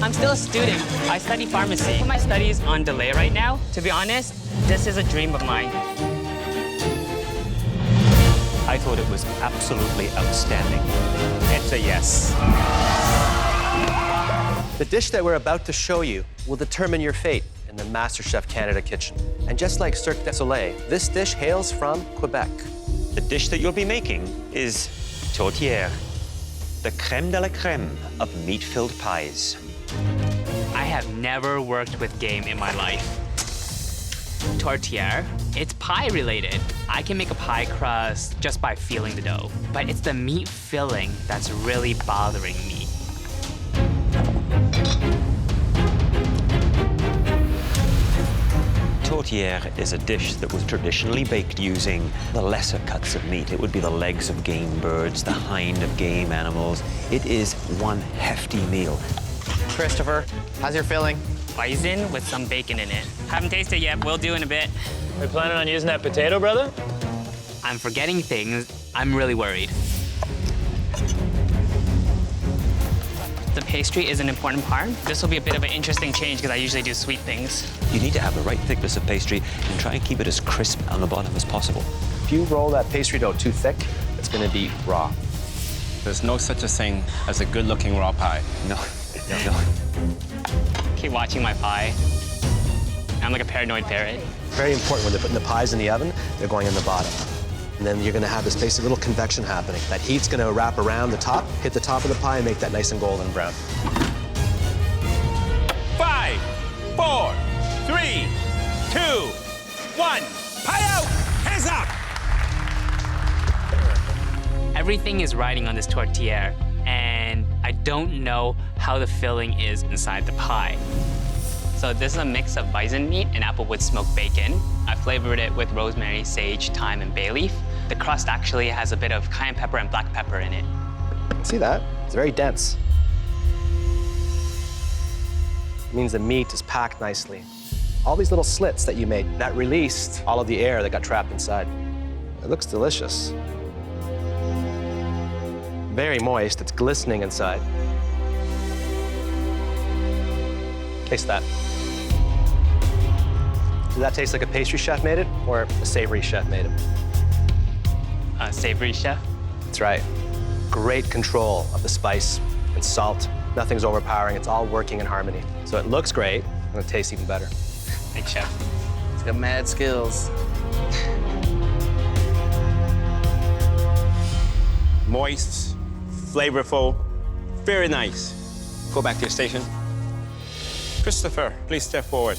I'm still a student. I study pharmacy. My studies on delay right now. To be honest, this is a dream of mine. I thought it was absolutely outstanding. It's a yes. The dish that we're about to show you will determine your fate in the MasterChef Canada kitchen. And just like Cirque du Soleil, this dish hails from Quebec. The dish that you'll be making is tourtière, the crème de la crème of meat-filled pies. I have never worked with game in my life. Tourtière, it's pie related. I can make a pie crust just by feeling the dough, but it's the meat filling that's really bothering me. Tourtière is a dish that was traditionally baked using the lesser cuts of meat. It would be the legs of game birds, the hind of game animals. It is one hefty meal. Christopher, how's your filling? Bison with some bacon in it. Haven't tasted it yet, will do in a bit. Are you planning on using that potato, brother? I'm forgetting things. I'm really worried. The pastry is an important part. This will be a bit of an interesting change because I usually do sweet things. You need to have the right thickness of pastry and try and keep it as crisp on the bottom as possible. If you roll that pastry dough too thick, it's gonna be raw. There's no such a thing as a good-looking raw pie. No. Keep watching my pie. I'm like a paranoid parrot. Very important when they're putting the pies in the oven, they're going in the bottom. And then you're gonna have this basic little convection happening. That heat's gonna wrap around the top, hit the top of the pie, and make that nice and golden brown. 5, 4, 3, 2, 1. Pie out! Hands up! Everything is riding on this tourtière, and I don't know how the filling is inside the pie. So this is a mix of bison meat and applewood smoked bacon. I flavored it with rosemary, sage, thyme, and bay leaf. The crust actually has a bit of cayenne pepper and black pepper in it. See that? It's very dense. It means the meat is packed nicely. All these little slits that you made, that released all of the air that got trapped inside. It looks delicious. Very moist, it's glistening inside. Taste that. Does that taste like a pastry chef made it or a savory chef made it? Savory chef. That's right. Great control of the spice and salt. Nothing's overpowering, it's all working in harmony. So it looks great, and it tastes even better. Thanks, chef. He's got mad skills. Moist, flavorful, very nice. Go back to your station. Christopher, please step forward.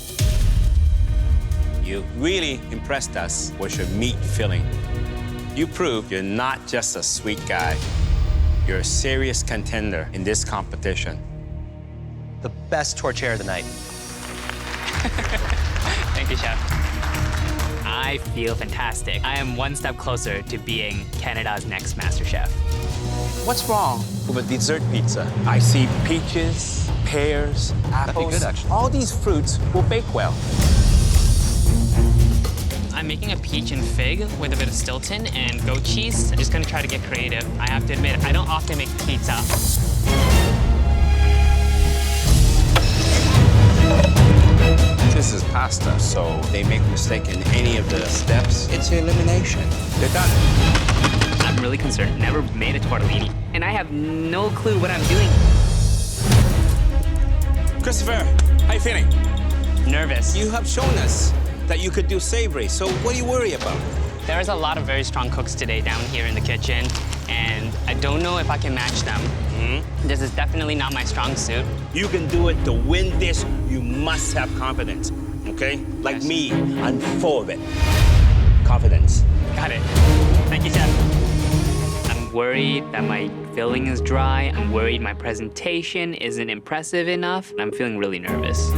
You really impressed us with your meat filling. You proved you're not just a sweet guy. You're a serious contender in this competition. The best tourtière of the night. Thank you, chef. I feel fantastic. I am one step closer to being Canada's next MasterChef. What's wrong? With a dessert pizza, I see peaches, pears, apples. good, actually. All these fruits will bake well. I'm making a peach and fig with a bit of Stilton and goat cheese. I'm just gonna try to get creative. I have to admit, I don't often make pizza. This is pasta, so they make a mistake in any of the steps. It's elimination. They're done. I'm really concerned. Never made a tortellini, and I have no clue what I'm doing. Christopher, how you feeling? Nervous. You have shown us that you could do savory, so what do you worry about? There's a lot of very strong cooks today down here in the kitchen, and I don't know if I can match them. This is definitely not my strong suit. You can do it. To win this, you must have confidence, okay? Like Yes. me, I'm full of it. Confidence. Got it. Thank you, chef. I'm worried that my filling is dry. I'm worried my presentation isn't impressive enough. I'm feeling really nervous.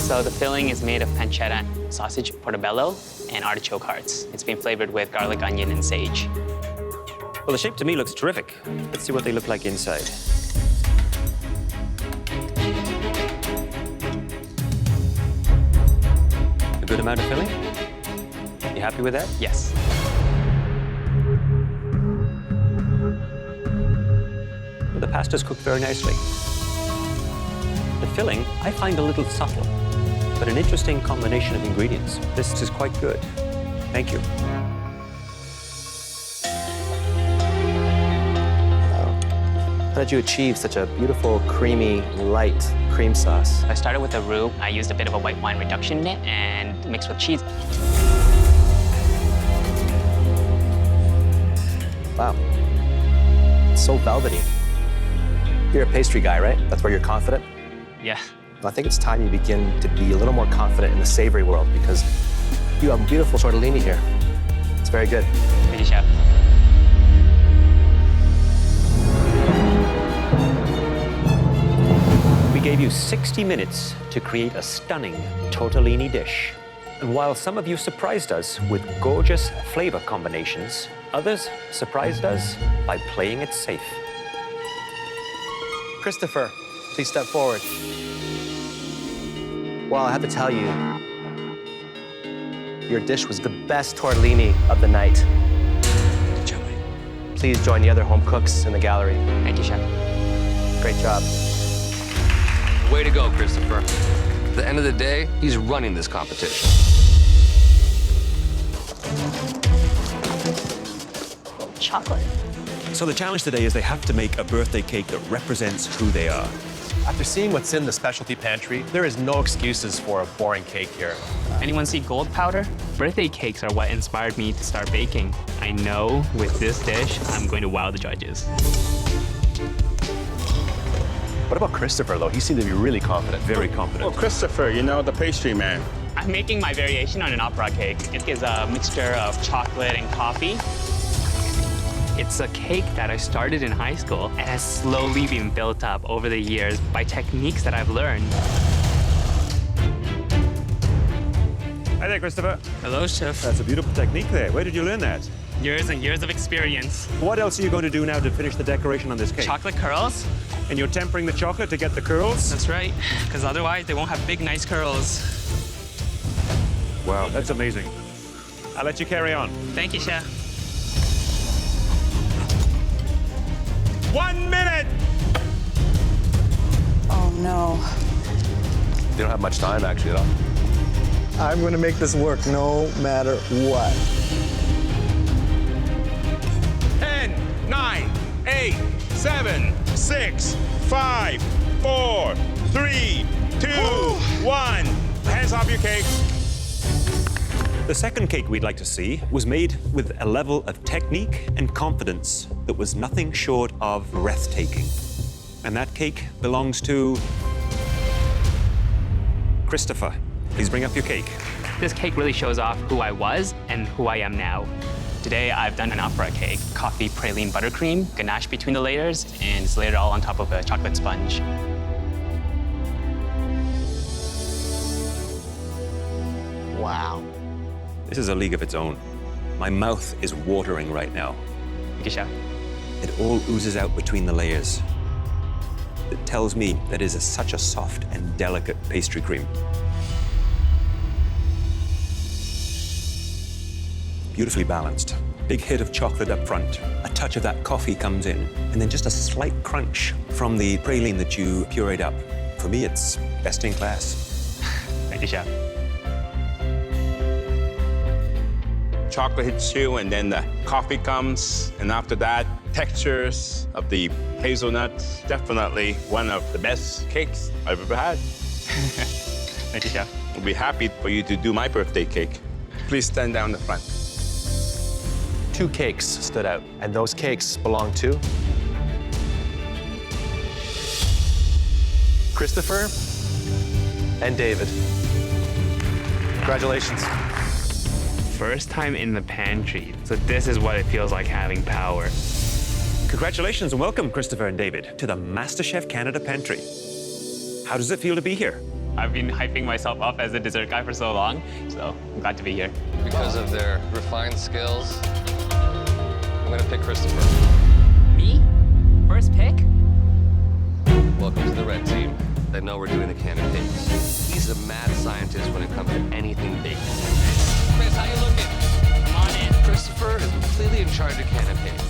So the filling is made of pancetta, sausage portobello, and artichoke hearts. It's been flavored with garlic, onion, and sage. Well, the shape to me looks terrific. Let's see what they look like inside. A good amount of filling? You happy with that? Yes. The pasta's cooked very nicely. The filling, I find a little subtle, but an interesting combination of ingredients. This is quite good. Thank you. How did you achieve such a beautiful, creamy, light cream sauce? I started with a roux. I used a bit of a white wine reduction in it and mixed with cheese. Wow. It's so velvety. You're a pastry guy, right? That's where you're confident? Yeah. Well, I think it's time you begin to be a little more confident in the savory world because you have a beautiful tortellini here. It's very good. Thank you, Chef. We gave you 60 minutes to create a stunning tortellini dish. And while some of you surprised us with gorgeous flavor combinations, others surprised us by playing it safe. Christopher, please step forward. Well, I have to tell you, your dish was the best tortellini of the night. Good job, mate. Please join the other home cooks in the gallery. Thank you, Chef. Great job. Way to go, Christopher. At the end of the day, he's running this competition. Chocolate. So the challenge today is they have to make a birthday cake that represents who they are. After seeing what's in the specialty pantry, there is no excuses for a boring cake here. Anyone see gold powder? Birthday cakes are what inspired me to start baking. I know with this dish, I'm going to wow the judges. What about Christopher, though? He seemed to be really confident. Very confident. Well, Christopher, you know, the pastry man. I'm making my variation on an opera cake. It is a mixture of chocolate and coffee. It's a cake that I started in high school and has slowly been built up over the years by techniques that I've learned. Hi there, Christopher. Hello, Chef. That's a beautiful technique there. Where did you learn that? Years and years of experience. What else are you going to do now to finish the decoration on this cake? Chocolate curls? And you're tempering the chocolate to get the curls? That's right, because otherwise they won't have big, nice curls. Wow, that's amazing. I'll let you carry on. Thank you, Chef. 1 minute! Oh, no. They don't have much time, actually, at all. I'm going to make this work no matter what. 10, 9, 8, 7, 6, 5, 4, 3, 2, 1. Hands off your cake. The second cake we'd like to see was made with a level of technique and confidence that was nothing short of breathtaking. And that cake belongs to Christopher. Please bring up your cake. This cake really shows off who I was and who I am now. Today, I've done an opera cake, coffee praline buttercream, ganache between the layers, and it's layered all on top of a chocolate sponge. Wow. This is a league of its own. My mouth is watering right now. Thank you, Chef. It all oozes out between the layers. It tells me that it is such a soft and delicate pastry cream. Beautifully balanced. Big hit of chocolate up front. A touch of that coffee comes in, and then just a slight crunch from the praline that you pureed up. For me, it's best in class. Thank you, Chef. Chocolate hits you, and then the coffee comes, and after that, textures of the hazelnut. Definitely one of the best cakes I've ever had. Thank you, Chef. I'll be happy for you to do my birthday cake. Please stand down the front. 2 cakes stood out, and those cakes belong to Christopher and David. Congratulations. First time in the pantry, so this is what it feels like having power. Congratulations and welcome, Christopher and David, to the MasterChef Canada Pantry. How does it feel to be here? I've been hyping myself up as a dessert guy for so long, so I'm glad to be here. Because of their refined skills, I'm going to pick Christopher. Me? First pick? Welcome to the red team. They know we're doing the candy cakes. He's a mad scientist when it comes to anything baked. Chris, how you looking? Come on in. Christopher is completely in charge of candy cakes.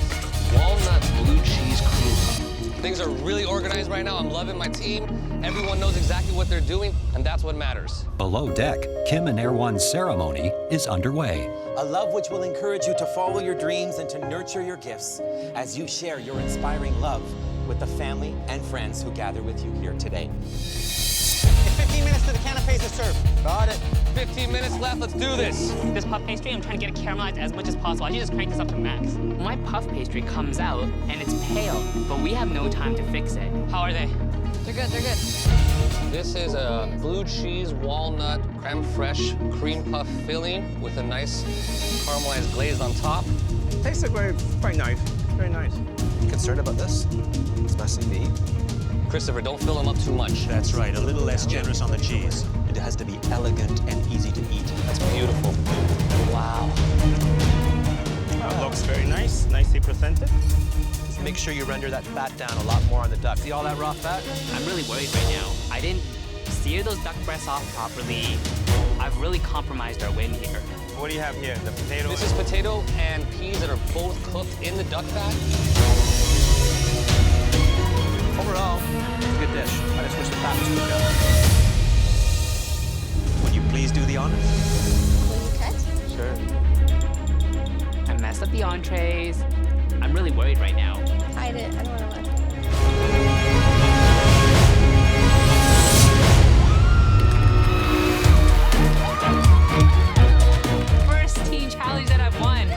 Walnut blue cheese cream. Things are really organized right now. I'm loving my team. Everyone knows exactly what they're doing, and that's what matters. Below deck, Kim and Erwan's ceremony is underway. A love which will encourage you to follow your dreams and to nurture your gifts as you share your inspiring love with the family and friends who gather with you here today. It's 15 minutes to the canapes to serve. Got it. 15 minutes left. Let's do this. This puff pastry, I'm trying to get it caramelized as much as possible. I should just crank this up to max. My puff pastry comes out and it's pale, but we have no time to fix it. How are they? They're good, they're good. This is a blue cheese, walnut, creme fraiche, cream puff filling with a nice caramelized glaze on top. Tastes quite nice. Very nice. Concerned about this? It's messing me. Christopher, don't fill them up too much. That's right, a little less generous on the cheese. It has to be elegant and easy to eat. That's beautiful. Wow. It looks very nice, nicely presented. Just make sure you render that fat down a lot more on the duck. See all that raw fat? I'm really worried right now. I didn't sear those duck breasts off properly. I've really compromised our win here. What do you have here? The potato? This is potato and peas that are both cooked in the duck fat. Overall, it's a good dish. I just wish the fat was cooked up. Would you please do the honors? Will you cut? Sure. I messed up the entrees. I'm really worried right now. Hide it. I don't want to look. First teen challenge that I've won.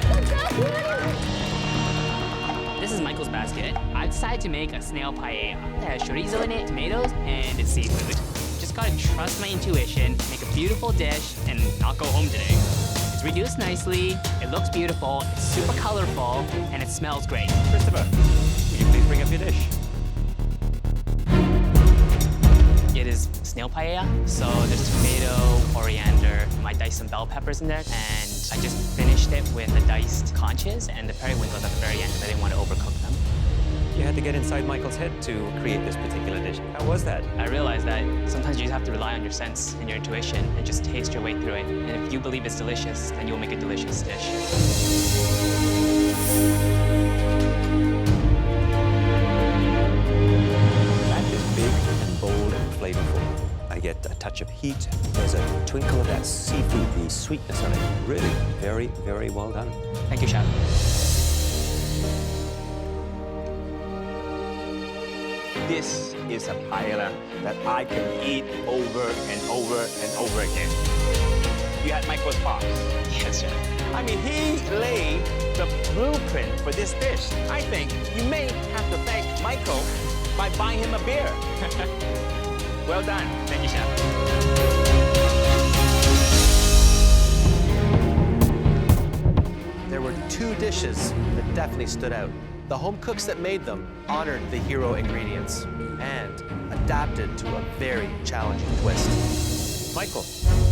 This is Michael's basket. I decided to make a snail paella. It has chorizo in it, tomatoes, and it's seafood. Just gotta trust my intuition, make a beautiful dish, and not go home today. It's reduced nicely, it looks beautiful, it's super colorful, and it smells great. Christopher, will you please bring up your dish? It is snail paella, so there's tomato, coriander, I diced some bell peppers in there, and I just finished it with the diced conches and the periwinkles at the very end because I didn't want to overcook them. You had to get inside Michael's head to create this particular dish. How was that? I realized that sometimes you just have to rely on your sense and your intuition and just taste your way through it. And if you believe it's delicious, then you'll make a delicious dish. That is big and bold and flavorful. I get a touch of heat. There's a twinkle of that seafood, the sweetness of it. Really, very, very well done. Thank you, Chef. This is a paella that I can eat over and over and over again. You had Michael's pops. Yes, Chef. I mean, he laid the blueprint for this dish. I think you may have to thank Michael by buying him a beer. Well done. Thank you, Chef. There were two dishes that definitely stood out. The home cooks that made them honored the hero ingredients and adapted to a very challenging twist. Michael,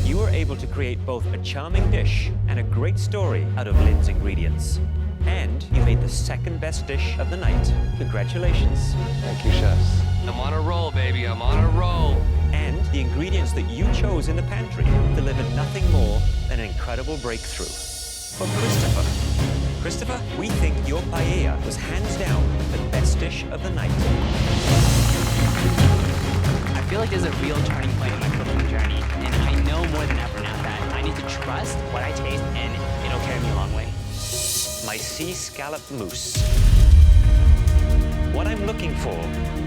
you were able to create both a charming dish and a great story out of Lynn's ingredients. And you made the second best dish of the night. Congratulations. Thank you, chefs. I'm on a roll, baby. I'm on a roll. And the ingredients that you chose in the pantry delivered nothing more than an incredible breakthrough. For Christopher, we think your paella was hands down the best dish of the night. I feel like there's a real turning point in my cooking journey, and I know more than ever now that I need to trust what I taste, and it'll carry me a long way. My sea scallop mousse. What I'm looking for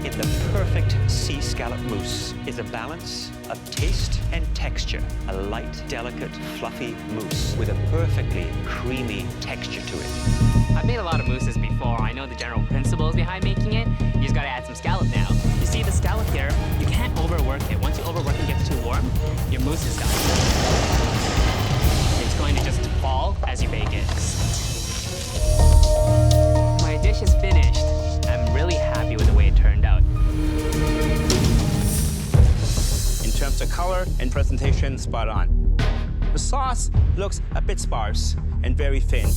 in the perfect sea scallop mousse is a balance of taste and texture. A light, delicate, fluffy mousse with a perfectly creamy texture to it. I've made a lot of mousses before. I know the general principles behind making it. You just gotta add some scallop now. You see the scallop here, you can't overwork it. Once you overwork it and gets too warm, your mousse is done. It's going to just fall as you bake it. My dish is finished. I'm really happy with the way it turned out. In terms of color and presentation, spot on. The sauce looks a bit sparse and very thin.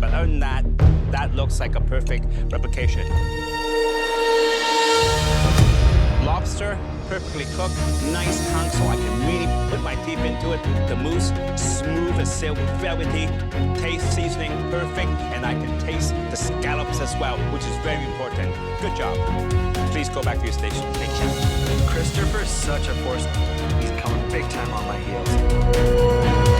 But other than that, that looks like a perfect replication. Lobster, perfectly cooked, nice hunk, so I can really put my teeth into it. The mousse, smooth as silk, velvety, taste seasoning perfect, and I can taste the scallops as well, which is very important. Good job. Please go back to your station. Thank you, Chef. Christopher's such a force. He's coming big time on my heels.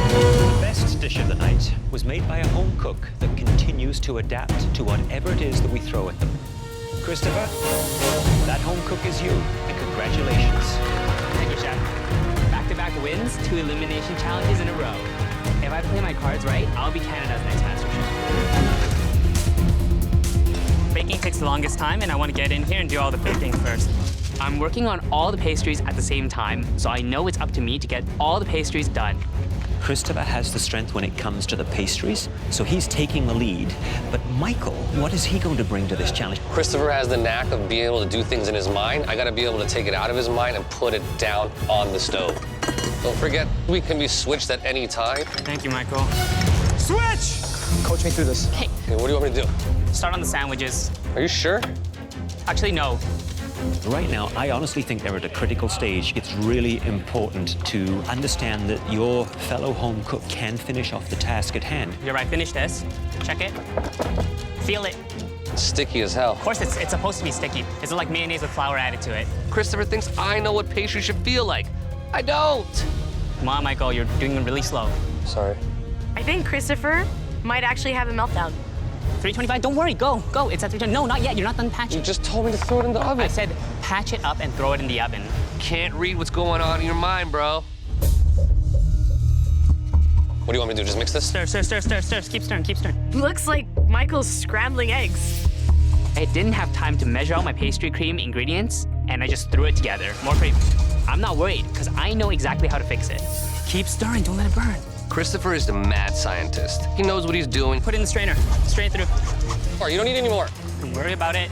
The best dish of the night was made by a home cook that continues to adapt to whatever it is that we throw at them. Christopher, that home cook is you, and congratulations. Thank you, Chef. Back-to-back wins, 2 elimination challenges in a row. If I play my cards right, I'll be Canada's next MasterChef. Baking takes the longest time, and I want to get in here and do all the baking first. I'm working on all the pastries at the same time, so I know it's up to me to get all the pastries done. Christopher has the strength when it comes to the pastries, so he's taking the lead. But Michael, what is he going to bring to this challenge? Christopher has the knack of being able to do things in his mind. I gotta be able to take it out of his mind and put it down on the stove. Don't forget, we can be switched at any time. Thank you, Michael. Switch! Coach me through this. Hey, Okay, what do you want me to do? start on the sandwiches. Are you sure? Actually, no. Right now, I honestly think they're at a critical stage. It's really important to understand that your fellow home cook can finish off the task at hand. You're right, finish this. Check it. Feel it. Sticky as hell. Of course, it's supposed to be sticky. It's like mayonnaise with flour added to it. Christopher thinks I know what pastry should feel like. I don't. Come on, Michael, you're doing it really slow. Sorry. I think Christopher might actually have a meltdown. 325, don't worry, go. It's at 320. No, not yet, you're not done patching. You just told me to throw it in the oven. I said patch it up and throw it in the oven. Can't read what's going on in your mind, bro. What do you want me to do, just mix this? Stir. Keep stirring. Looks like Michael's scrambling eggs. I didn't have time to measure out my pastry cream ingredients, and I just threw it together. More cream. I'm not worried, because I know exactly how to fix it. Keep stirring, don't let it burn. Christopher is the mad scientist. He knows what he's doing. Put it in the strainer, strain it through. Or you don't need any more. Don't worry about it.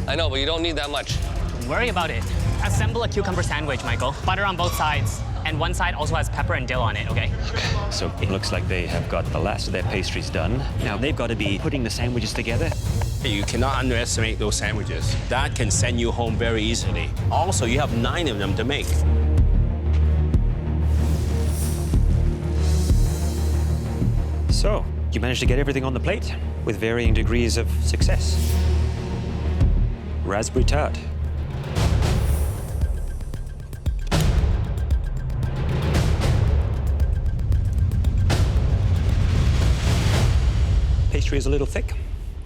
I know, but you don't need that much. Don't worry about it. Assemble a cucumber sandwich, Michael. Butter on both sides. And one side also has pepper and dill on it, okay? So it looks like they have got the last of their pastries done. Now they've got to be putting the sandwiches together. You cannot underestimate those sandwiches. That can send you home very easily. Also, you have 9 of them to make. So, you managed to get everything on the plate with varying degrees of success. Raspberry tart. Pastry is a little thick,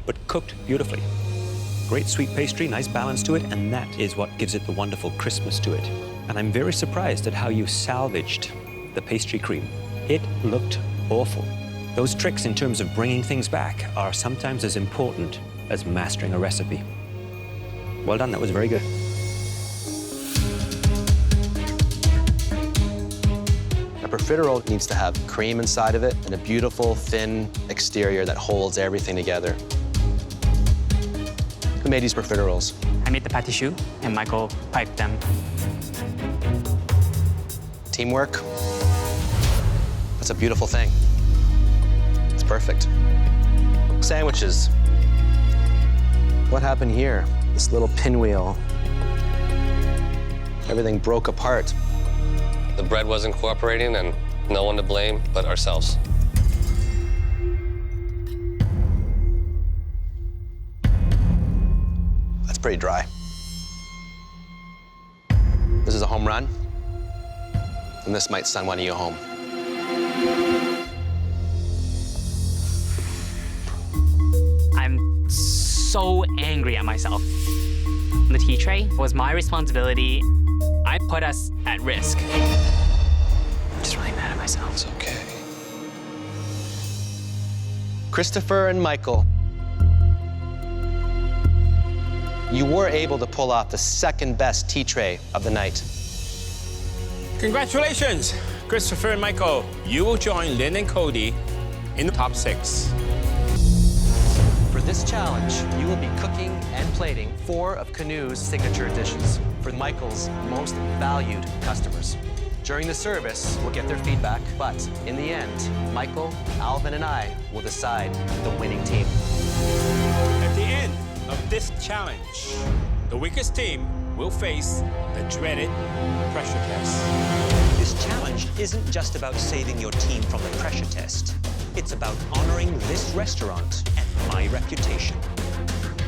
but cooked beautifully. Great sweet pastry, nice balance to it, and that is what gives it the wonderful crispness to it. And I'm very surprised at how you salvaged the pastry cream. It looked awful. Those tricks in terms of bringing things back are sometimes as important as mastering a recipe. Well done, that was very good. A profiterole needs to have cream inside of it and a beautiful, thin exterior that holds everything together. Who made these profiteroles? I made the pâte choux, and Michael piped them. Teamwork. That's a beautiful thing. It's perfect. Sandwiches. What happened here? This little pinwheel. Everything broke apart. The bread wasn't cooperating, and no one to blame but ourselves. That's pretty dry. This is a home run, and this might send one of you home. I'm so angry at myself. The tea tray was my responsibility. I put us at risk. I'm just really mad at myself. It's okay. Christopher and Michael, you were able to pull off the second best tea tray of the night. Congratulations, Christopher and Michael. You will join Lynn and Cody in the top 6. For this challenge, you will be cooking and plating 4 of Canoe's signature dishes for Michael's most valued customers. During the service, we'll get their feedback, but in the end, Michael, Alvin, and I will decide the winning team. At the end of this challenge, the weakest team we'll face the dreaded pressure test. This challenge isn't just about saving your team from the pressure test. It's about honoring this restaurant and my reputation.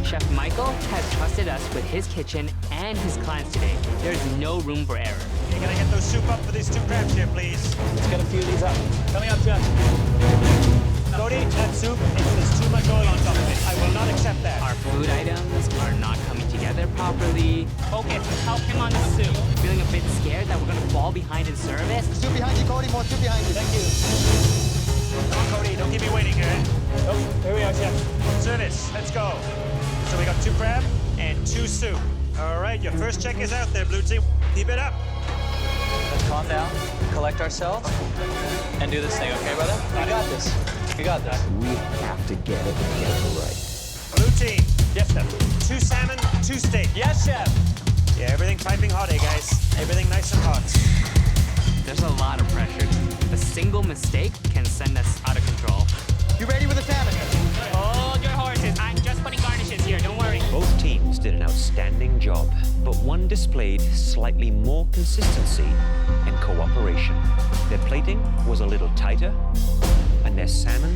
Chef Michael has trusted us with his kitchen and his clients today. There's no room for error. Okay, can I get those soup up for these 2 crabs here, please? Let's get a few of these up. Coming up, Chef. Cody, that soup, there's too much oil on top of it. I will not accept that. Our food items are not coming together properly. Okay, help him on the soup. Feeling a bit scared that we're gonna fall behind in service. Soup behind you, Cody. More soup behind you. Thank you. Come on, Cody. Don't keep me waiting here. Oh, here we are, Chef. Service. Let's go. So we got 2 crab and 2 soup. All right, your first check is out there, blue team. Keep it up. Let's calm down, collect ourselves, and do this thing, okay, brother? We got this. We got this. We have to get it right. Blue team. Yes, Chef. 2 salmon, 2 steak. Yes, Chef. Yeah, everything piping hot, eh, guys? Everything nice and hot. There's a lot of pressure. A single mistake can send us out of control. You ready with the salmon? Hold your horses. I'm just putting garnishes here. Don't worry. Both teams did an outstanding job, but one displayed slightly more consistency and cooperation. Their plating was a little tighter, and their salmon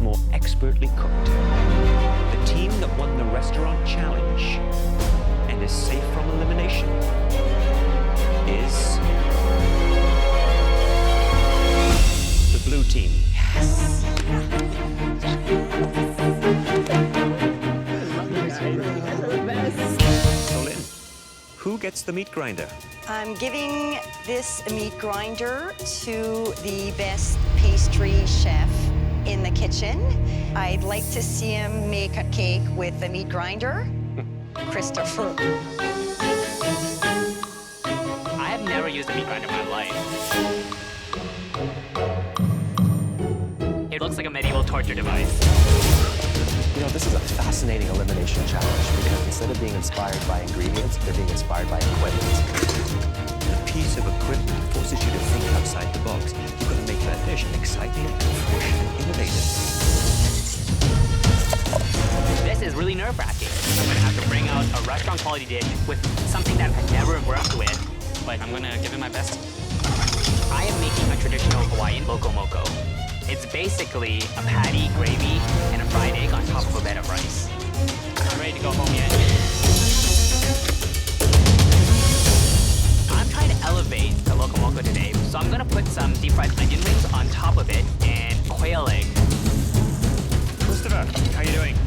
more expertly cooked. The team that won the restaurant challenge and is safe from elimination is the blue team. So Lynn, who gets the meat grinder? I'm giving this meat grinder to the best pastry chef in the kitchen. I'd like to see him make a cake with the meat grinder. Christopher. I have never used a meat grinder in my life. It looks like a medieval torture device. You know, this is a fascinating elimination challenge because instead of being inspired by ingredients, they're being inspired by equipment. A piece of equipment forces you to think outside the box. You've got to make that dish exciting, fresh, and innovative. This is really nerve-wracking. I'm gonna have to bring out a restaurant quality dish with something that I've never worked with, but I'm gonna give it my best. I am making a traditional Hawaiian loco moco. It's basically a patty, gravy, and a fried egg on top of a bed of rice. I'm not ready to go home yet. I'm trying to elevate the loco moco today, so I'm gonna put some deep fried onion rings on top of it and quail egg. Christopher, how are you doing?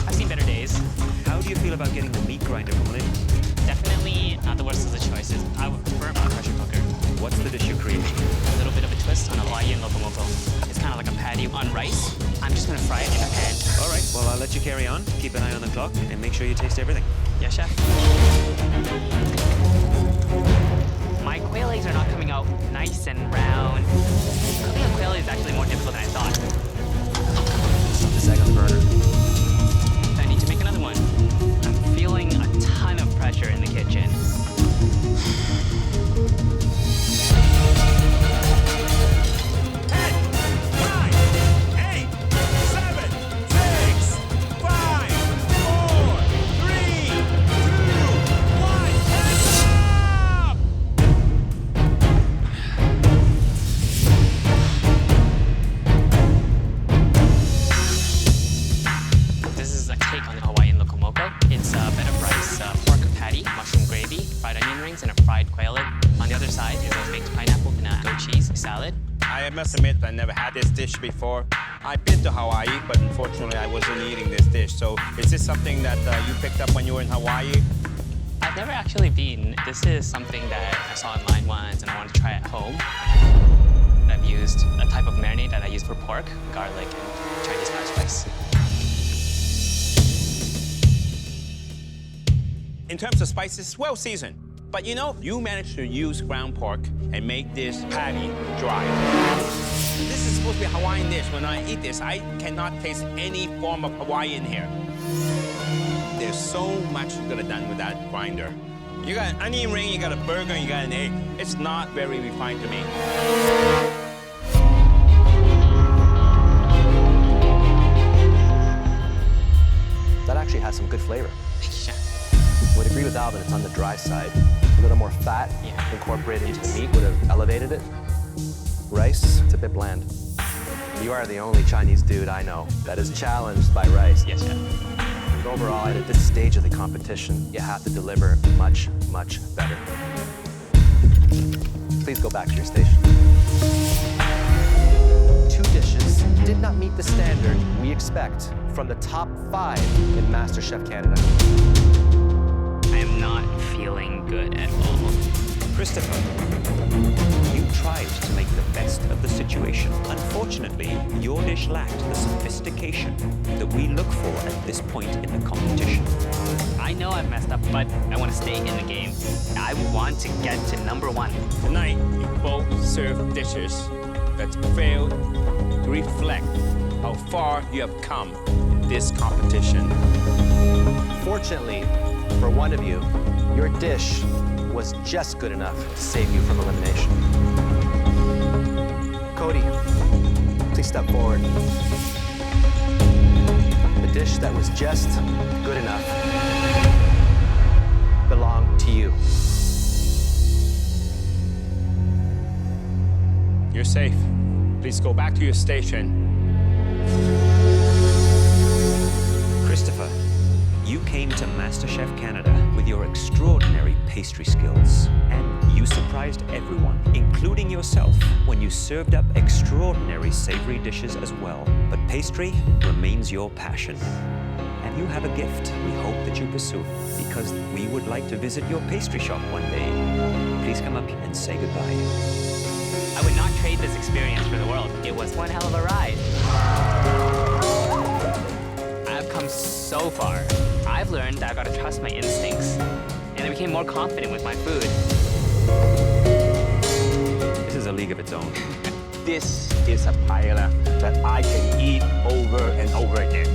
I've seen better days. How do you feel about getting the meat grinder from Lynn? Definitely not the worst of the choices. I would prefer a pressure cooker. What's the dish you're creating? A little bit of a twist on a Hawaiian loco moco. It's kind of like a patty on rice. I'm just gonna fry it in a pan. All right, well, I'll let you carry on. Keep an eye on the clock and make sure you taste everything. Yeah, chef. My quail eggs are not coming out nice and round. Cooking a quail egg is actually more difficult than I thought. This egg on the burner. I need to make another one. I'm feeling a ton of pressure in the kitchen. 'Onions and a fried quail egg. On the other side is a baked pineapple and a goat cheese salad. I must admit, I never had this dish before. I've been to Hawaii, but unfortunately, I wasn't eating this dish. So is this something that you picked up when you were in Hawaii? I've never actually been. This is something that I saw online once and I wanted to try at home. I've used a type of marinade that I use for pork, garlic, and Chinese fire spice. In terms of spices, well seasoned. But you know, you managed to use ground pork and make this patty dry. This is supposed to be a Hawaiian dish. When I eat this, I cannot taste any form of Hawaiian here. There's so much you could have done with that grinder. You got an onion ring, you got a burger, you got an egg. It's not very refined to me. That actually has some good flavor. Thank you, Chef. Way to agree with Alvin, it's on the dry side. A little more fat incorporated into the meat would have elevated it. Rice, it's a bit bland. You are the only Chinese dude I know that is challenged by rice. Yes, chef. But overall, at this stage of the competition, you have to deliver much, much better. Please go back to your station. 2 dishes did not meet the standard we expect from the top 5 in MasterChef Canada. I am not feeling good at all. Christopher, you tried to make the best of the situation. Unfortunately, your dish lacked the sophistication that we look for at this point in the competition. I know I've messed up, but I want to stay in the game. I want to get to #1. Tonight, you both serve dishes that failed to reflect how far you have come in this competition. Fortunately, for one of you, your dish was just good enough to save you from elimination. Cody, please step forward. The dish that was just good enough belonged to you. You're safe. Please go back to your station. Christopher, you came to MasterChef Canada with your extraordinary pastry skills, and you surprised everyone, including yourself, when you served up extraordinary savory dishes as well. But pastry remains your passion. And you have a gift we hope that you pursue, because we would like to visit your pastry shop one day. Please come up and say goodbye. I would not trade this experience for the world. It was one hell of a ride. I've come so far. I've learned that I gotta trust my instincts, and I became more confident with my food. This is a league of its own. This is a paella that I can eat over and over again.